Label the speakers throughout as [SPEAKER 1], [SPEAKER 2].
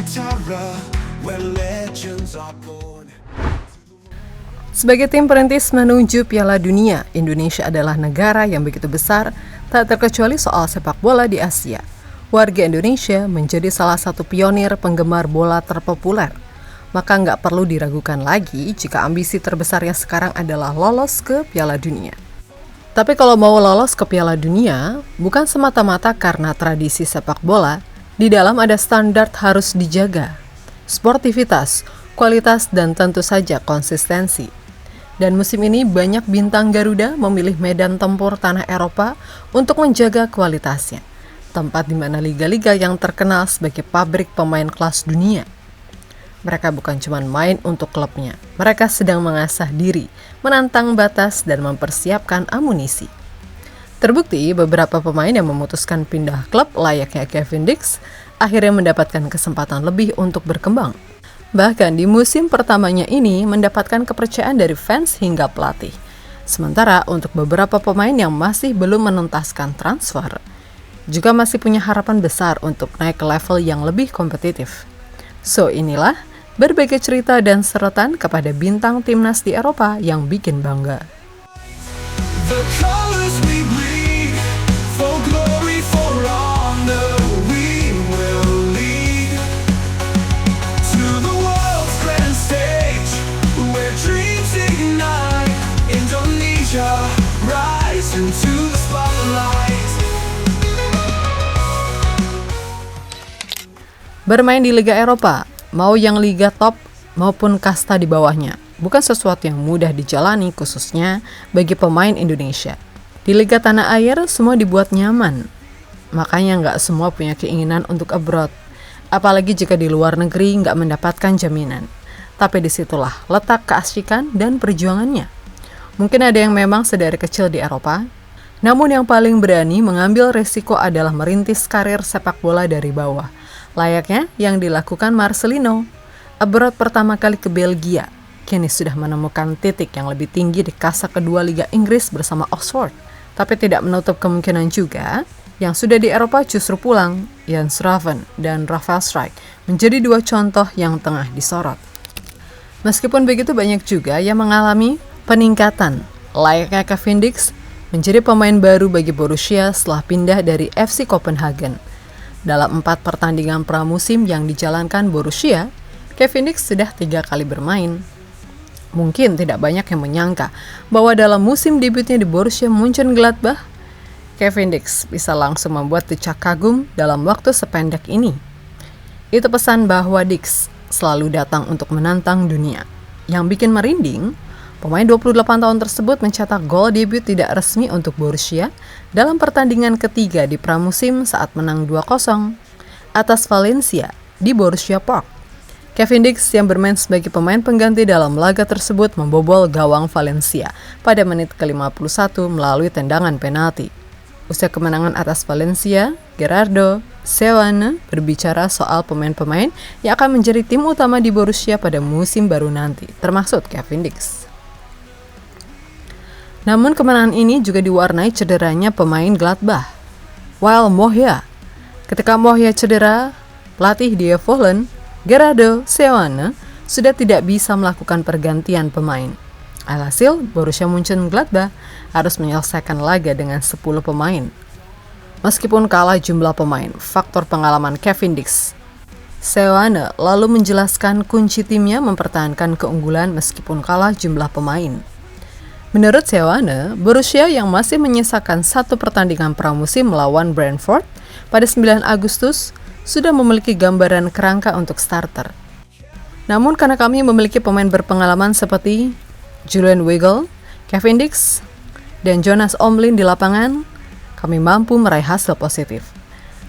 [SPEAKER 1] Nusantara, where legends are born.
[SPEAKER 2] Sebagai tim perintis menuju Piala Dunia, Indonesia adalah negara yang begitu besar, tak terkecuali soal sepak bola di Asia. Warga Indonesia menjadi salah satu pionir penggemar bola terpopuler. Maka nggak perlu diragukan lagi jika ambisi terbesarnya sekarang adalah lolos ke Piala Dunia. Tapi kalau mau lolos ke Piala Dunia, bukan semata-mata karena tradisi sepak bola, di dalam ada standar harus dijaga. Sportivitas, kualitas, dan tentu saja konsistensi. Dan musim ini banyak bintang Garuda memilih medan tempur tanah Eropa untuk menjaga kualitasnya. Tempat di mana liga-liga yang terkenal sebagai pabrik pemain kelas dunia. Mereka bukan cuma main untuk klubnya, mereka sedang mengasah diri, menantang batas dan mempersiapkan amunisi. Terbukti beberapa pemain yang memutuskan pindah klub layaknya Kevin Dix akhirnya mendapatkan kesempatan lebih untuk berkembang. Bahkan di musim pertamanya ini mendapatkan kepercayaan dari fans hingga pelatih. Sementara untuk beberapa pemain yang masih belum menuntaskan transfer, juga masih punya harapan besar untuk naik ke level yang lebih kompetitif. So inilah berbagai cerita dan sorotan kepada bintang timnas di Eropa yang bikin bangga.
[SPEAKER 1] The colors we bleed, for glory, for honor, we will lead to the world's grand stage, where dreams ignite. Indonesia, rise into the spotlight.
[SPEAKER 2] Bermain di Liga Eropa, mau yang liga top maupun kasta di bawahnya, bukan sesuatu yang mudah dijalani khususnya bagi pemain Indonesia. Di Liga Tanah Air semua dibuat nyaman, makanya nggak semua punya keinginan untuk abroad, apalagi jika di luar negeri nggak mendapatkan jaminan. Tapi disitulah letak keasyikan dan perjuangannya. Mungkin ada yang memang sedari kecil di Eropa, namun yang paling berani mengambil resiko adalah merintis karir sepak bola dari bawah. Layaknya yang dilakukan Marcelino, abroad pertama kali ke Belgia, kini sudah menemukan titik yang lebih tinggi di kasta kedua Liga Inggris bersama Oxford. Tapi tidak menutup kemungkinan juga, yang sudah di Eropa justru pulang, Jan Schraven dan Rafael Strijk menjadi dua contoh yang tengah disorot. Meskipun begitu banyak juga yang mengalami peningkatan, layaknya Kevin Dix menjadi pemain baru bagi Borussia setelah pindah dari FC Copenhagen. Dalam 4 pertandingan pramusim yang dijalankan Borussia, Kevin Dix sudah 3 kali bermain. Mungkin tidak banyak yang menyangka bahwa dalam musim debutnya di Borussia Mönchengladbach, Kevin Dix bisa langsung membuat decak kagum dalam waktu sependek ini. Itu pesan bahwa Dix selalu datang untuk menantang dunia. Yang bikin merinding, pemain 28 tahun tersebut mencetak gol debut tidak resmi untuk Borussia dalam pertandingan ketiga di pramusim saat menang 2-0 atas Valencia di Borussia Park. Kevin Dix yang bermain sebagai pemain pengganti dalam laga tersebut membobol gawang Valencia pada menit ke-51 melalui tendangan penalti. Usai kemenangan atas Valencia, Gerardo Seoane berbicara soal pemain-pemain yang akan menjadi tim utama di Borussia pada musim baru nanti, termasuk Kevin Dix. Namun kemenangan ini juga diwarnai cederanya pemain Gladbach, Wille Moya. Ketika Moya cedera, pelatih Die Vollen, Gerardo Seoane, sudah tidak bisa melakukan pergantian pemain. Alhasil, Borussia Mönchengladbach harus menyelesaikan laga dengan 10 pemain. Meskipun kalah jumlah pemain, faktor pengalaman Kevin Dix, Seoane lalu menjelaskan kunci timnya mempertahankan keunggulan meskipun kalah jumlah pemain. Menurut Seoane, Borussia yang masih menyisakan 1 pertandingan pramusim melawan Brentford pada 9 Agustus sudah memiliki gambaran kerangka untuk starter. Namun karena kami memiliki pemain berpengalaman seperti Julian Weigl, Kevin Dix, dan Jonas Omlin di lapangan, kami mampu meraih hasil positif.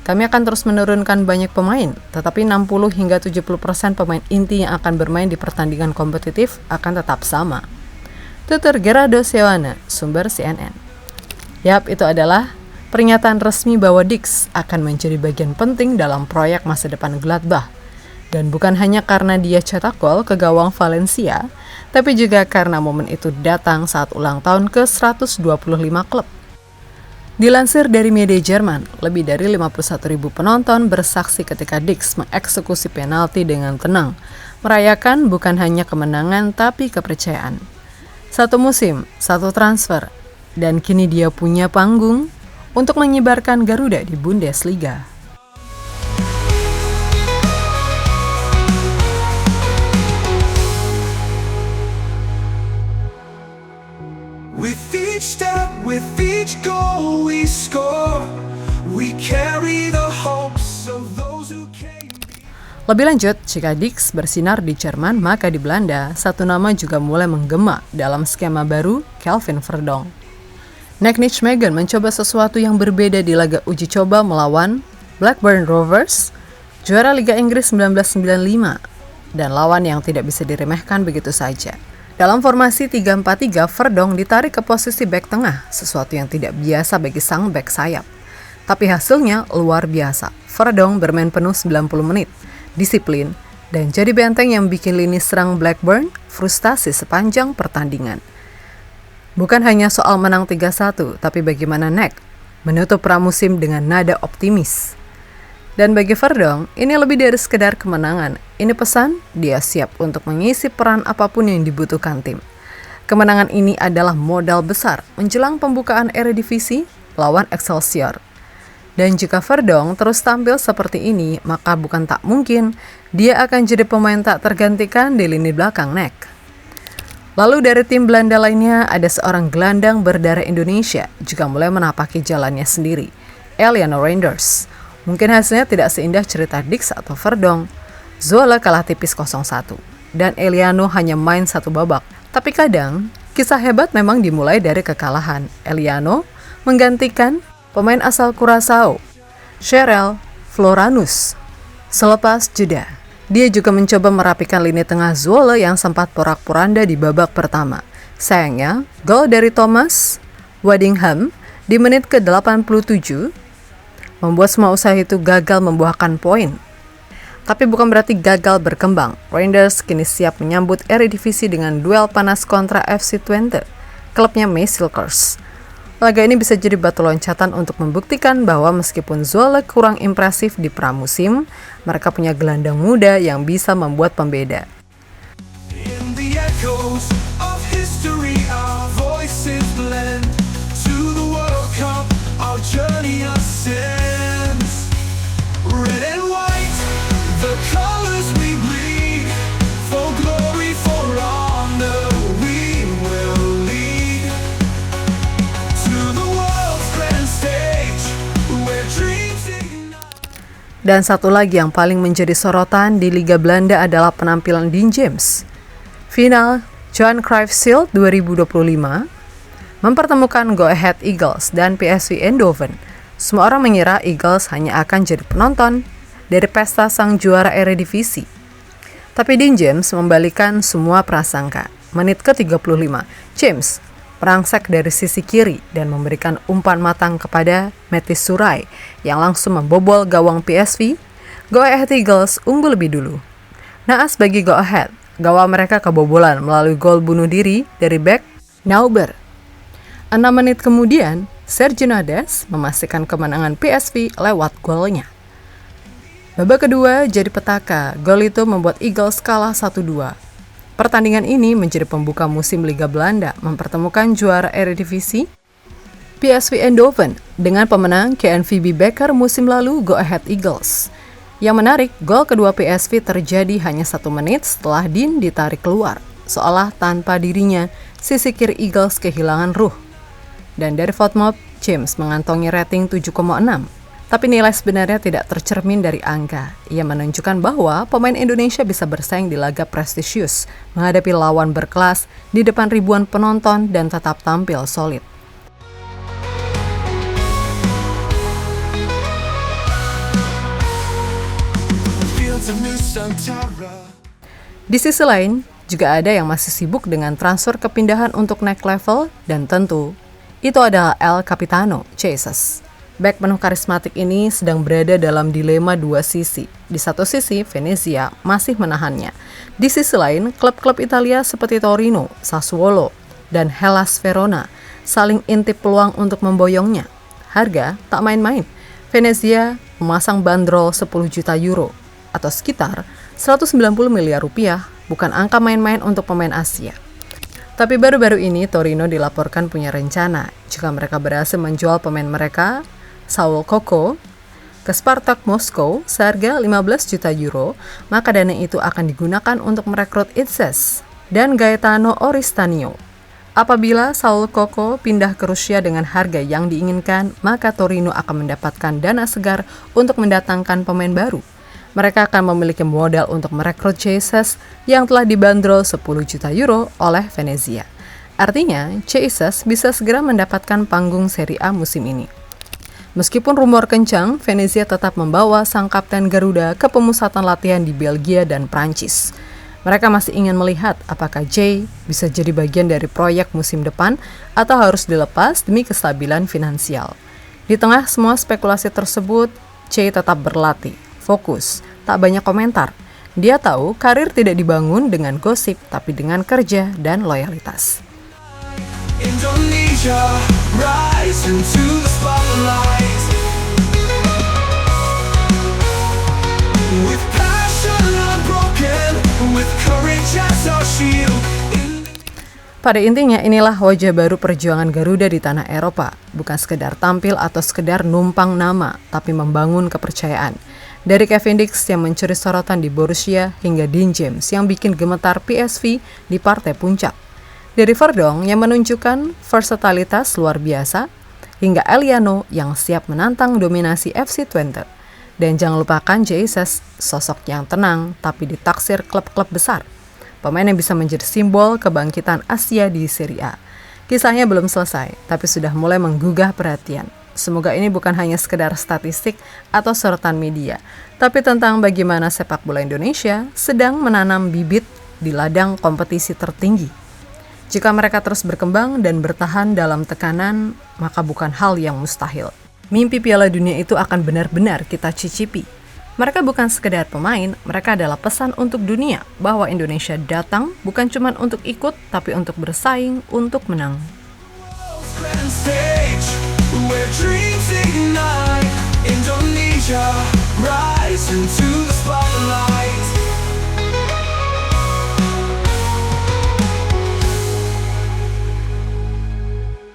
[SPEAKER 2] Kami akan terus menurunkan banyak pemain, tetapi 60 hingga 70% pemain inti yang akan bermain di pertandingan kompetitif akan tetap sama. Tutur Gerardo Seoane, sumber CNN. Yap, itu adalah pernyataan resmi bahwa Dix akan menjadi bagian penting dalam proyek masa depan Gladbach. Dan bukan hanya karena dia cetak gol ke gawang Valencia, tapi juga karena momen itu datang saat ulang tahun ke-125 klub. Dilansir dari media Jerman, lebih dari 51.000 penonton bersaksi ketika Dix mengeksekusi penalti dengan tenang, merayakan bukan hanya kemenangan tapi kepercayaan. Satu musim, satu transfer, dan kini dia punya panggung untuk menyebarkan Garuda di Bundesliga.
[SPEAKER 1] With each step, with each goal we score, we carry the hopes of those who came.
[SPEAKER 2] Lebih lanjut, jika Dix bersinar di Jerman, maka di Belanda, satu nama juga mulai menggema dalam skema baru, Kelvin Verdonk. Nek Nijmegen mencoba sesuatu yang berbeda di laga uji coba melawan Blackburn Rovers, juara Liga Inggris 1995, dan lawan yang tidak bisa diremehkan begitu saja. Dalam formasi 3-4-3, Verdonk ditarik ke posisi bek tengah, sesuatu yang tidak biasa bagi sang bek sayap. Tapi hasilnya luar biasa. Verdonk bermain penuh 90 menit, disiplin, dan jadi benteng yang bikin lini serang Blackburn frustasi sepanjang pertandingan. Bukan hanya soal menang 3-1, tapi bagaimana Nek menutup pramusim dengan nada optimis. Dan bagi Verdonk, ini lebih dari sekedar kemenangan. Ini pesan, dia siap untuk mengisi peran apapun yang dibutuhkan tim. Kemenangan ini adalah modal besar menjelang pembukaan Eredivisie lawan Excelsior. Dan jika Verdonk terus tampil seperti ini, maka bukan tak mungkin dia akan jadi pemain tak tergantikan di lini belakang Nek. Lalu dari tim Belanda lainnya, ada seorang gelandang berdarah Indonesia juga mulai menapaki jalannya sendiri, Eliano Reinders. Mungkin hasilnya tidak seindah cerita Dix atau Verdonk. Zwolle kalah tipis 0-1, dan Eliano hanya main satu babak. Tapi kadang, kisah hebat memang dimulai dari kekalahan. Eliano menggantikan pemain asal Curaçao, Cheryl Floranus. Selepas jeda, dia juga mencoba merapikan lini tengah Zwolle yang sempat porak-poranda di babak pertama. Sayangnya, gol dari Thomas Waddingham di menit ke-87 membuat semua usaha itu gagal membuahkan poin. Tapi bukan berarti gagal berkembang. Reinders kini siap menyambut Eredivisie dengan duel panas kontra FC Twente, klubnya Meesilkers. Laga ini bisa jadi batu loncatan untuk membuktikan bahwa meskipun Zwolle kurang impresif di pramusim, mereka punya gelandang muda yang bisa membuat pembeda.
[SPEAKER 1] In the echoes of history, our voices blend to the World Cup, our journey ascends. Red and white, the colors we bleed, for glory, for honor, we will lead to the world's grand stage, where dreams ignite.
[SPEAKER 2] Dan satu lagi yang paling menjadi sorotan di Liga Belanda adalah penampilan Dean James. Final Johan Cruyff Shield 2025 mempertemukan Go Ahead Eagles dan PSV Eindhoven. Semua orang mengira Eagles hanya akan jadi penonton dari pesta sang juara Eredivisie. Tapi Dean James membalikan semua prasangka. Menit ke-35, James merangsek dari sisi kiri dan memberikan umpan matang kepada Matias Surai yang langsung membobol gawang PSV. Go Ahead Eagles unggul lebih dulu. Naas bagi Go Ahead, gawang mereka kebobolan melalui gol bunuh diri dari bek Nauber. 6 menit kemudian, Sergio Nades memastikan kemenangan PSV lewat golnya. Babak kedua jadi petaka, gol itu membuat Eagles kalah 1-2. Pertandingan ini menjadi pembuka musim Liga Belanda, mempertemukan juara Eredivisie PSV Eindhoven dengan pemenang KNVB Beker musim lalu Go Ahead Eagles. Yang menarik, gol kedua PSV terjadi hanya 1 menit setelah Dean ditarik keluar, seolah tanpa dirinya sisi kiri Eagles kehilangan ruh. Dan dari FotMob, James mengantongi rating 7,6. Tapi nilai sebenarnya tidak tercermin dari angka. Ia menunjukkan bahwa pemain Indonesia bisa bersaing di laga prestisius, menghadapi lawan berkelas di depan ribuan penonton dan tetap tampil solid. Di sisi lain, juga ada yang masih sibuk dengan transfer kepindahan untuk naik level, dan tentu itu adalah El Capitano Jesus. Bek penuh karismatik ini sedang berada dalam dilema dua sisi. Di satu sisi, Venezia masih menahannya. Di sisi lain, klub-klub Italia seperti Torino, Sassuolo, dan Hellas Verona saling intip peluang untuk memboyongnya. Harga tak main-main. Venezia memasang bandrol 10 juta euro atau sekitar 190 miliar rupiah, bukan angka main-main untuk pemain Asia. Tapi baru-baru ini Torino dilaporkan punya rencana jika mereka berhasil menjual pemain mereka, Saul Coco, ke Spartak Moskow seharga 15 juta euro, maka dana itu akan digunakan untuk merekrut Itzes dan Gaetano Oristanio. Apabila Saul Coco pindah ke Rusia dengan harga yang diinginkan, maka Torino akan mendapatkan dana segar untuk mendatangkan pemain baru. Mereka akan memiliki modal untuk merekrut Jesus yang telah dibanderol 10 juta euro oleh Venezia. Artinya, Jesus bisa segera mendapatkan panggung Serie A musim ini. Meskipun rumor kencang, Venezia tetap membawa sang kapten Garuda ke pemusatan latihan di Belgia dan Prancis. Mereka masih ingin melihat apakah Jay bisa jadi bagian dari proyek musim depan atau harus dilepas demi kestabilan finansial. Di tengah semua spekulasi tersebut, Jay tetap berlatih, fokus, tak banyak komentar. Dia tahu karir tidak dibangun dengan gosip, tapi dengan kerja dan loyalitas.
[SPEAKER 1] Indonesia, rise into the spotlight. With passion unbroken, with courage as our shield.
[SPEAKER 2] Pada intinya inilah wajah baru perjuangan Garuda di tanah Eropa. Bukan sekedar tampil atau sekedar numpang nama, tapi membangun kepercayaan. Dari Kevin Dix yang mencuri sorotan di Borussia hingga Dean James yang bikin gemetar PSV di partai puncak. Dari Verdong yang menunjukkan versatilitas luar biasa, hingga Eliano yang siap menantang dominasi FC Twente. Dan jangan lupakan Jesus, sosok yang tenang tapi ditaksir klub-klub besar. Pemain yang bisa menjadi simbol kebangkitan Asia di Serie A. Kisahnya belum selesai, tapi sudah mulai menggugah perhatian. Semoga ini bukan hanya sekedar statistik atau sorotan media, tapi tentang bagaimana sepak bola Indonesia sedang menanam bibit di ladang kompetisi tertinggi. Jika mereka terus berkembang dan bertahan dalam tekanan, maka bukan hal yang mustahil. Mimpi Piala Dunia itu akan benar-benar kita cicipi. Mereka bukan sekedar pemain, mereka adalah pesan untuk dunia bahwa Indonesia datang bukan cuma untuk ikut, tapi untuk bersaing, untuk menang.
[SPEAKER 1] Grand stage, where dreams